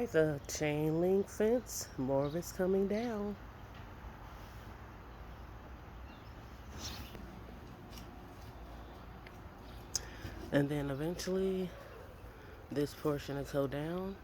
Alright, the chain link fence, more of it's coming down. And then eventually, this portion will go down.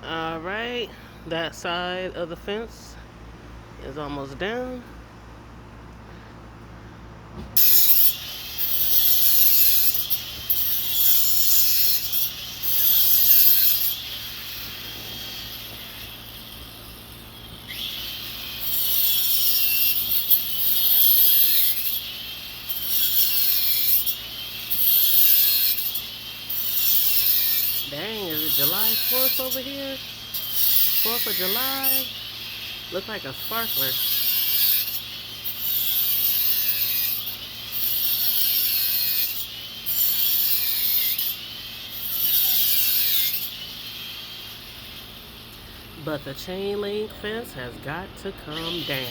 Alright, that side of the fence is almost down. Dang, is it July 4th over here? 4th of July? Looks like a sparkler. But the chain link fence has got to come down.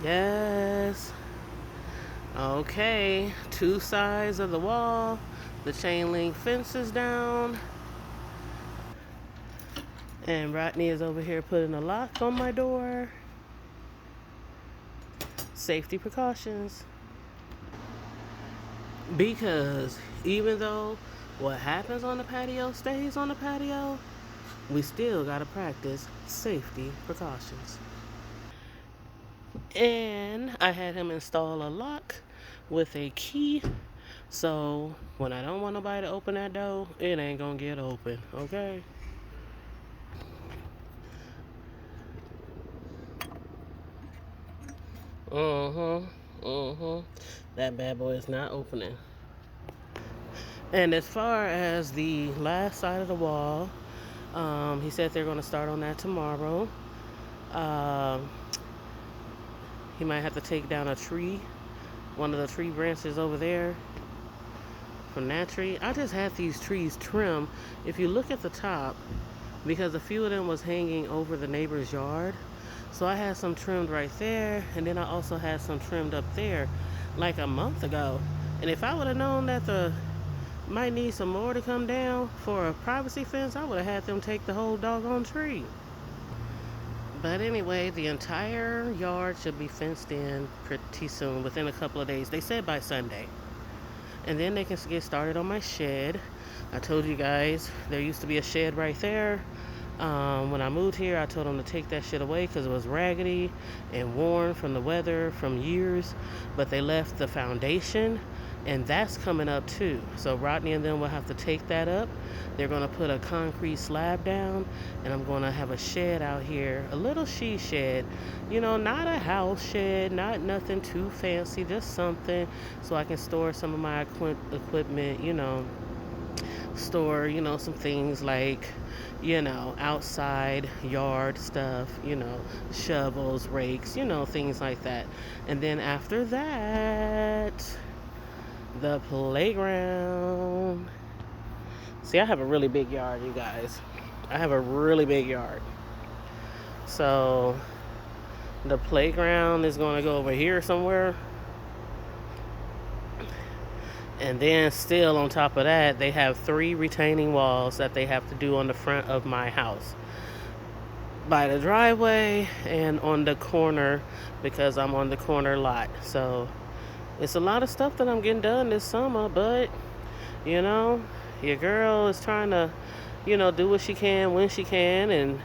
Yes. Okay, two sides of the wall. The chain link fence is down. And Rodney is over here putting a lock on my door. Safety precautions. Because even though what happens on the patio stays on the patio, we still gotta practice safety precautions. And I had him install a lock with a key, so when I don't want nobody to open that door, it ain't gonna get open, okay? That bad boy is not opening. And as far as the last side of the wall, he said they're gonna start on that tomorrow. He might have to take down a tree, one of the tree branches over there from that tree. I just had these trees trimmed. If you look at the top, because a few of them was hanging over the neighbor's yard, so I had some trimmed right there, and then I also had some trimmed up there like a month ago. And if I would have known that the might need some more to come down for a privacy fence, I would have had them take the whole doggone tree. But anyway, the entire yard should be fenced in pretty soon, within a couple of days. They said by Sunday. And then they can get started on my shed. I told you guys there used to be a shed right there. When I moved here, I told them to take that shit away because it was raggedy and worn from the weather from years. But they left the foundation and that's coming up too. So Rodney and them will have to take that up. They're going to put a concrete slab down, and I'm going to have a shed out here, a little she shed, not a house shed, not nothing too fancy, just something so I can store some of my equipment, store, some things like, outside yard stuff, shovels, rakes, things like that. And then after that, the playground. See, I have a really big yard, you guys. I have a really big yard. So the playground is going to go over here somewhere. And then still on top of that, they have 3 retaining walls that they have to do on the front of my house. By the driveway and on the corner, because I'm on the corner lot. So it's a lot of stuff that I'm getting done this summer, but your girl is trying to, do what she can when she can. And,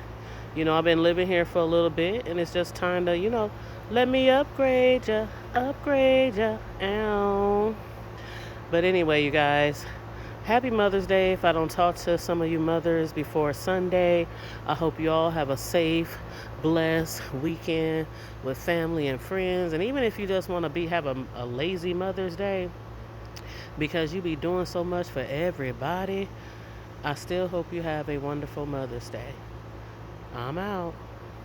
I've been living here for a little bit, and it's just time to, let me upgrade ya. Ow. But anyway, you guys, happy Mother's Day. If I don't talk to some of you mothers before Sunday, I hope you all have a safe, blessed weekend with family and friends. And even if you just want to have a lazy Mother's Day, because you be doing so much for everybody, I still hope you have a wonderful Mother's Day. I'm out.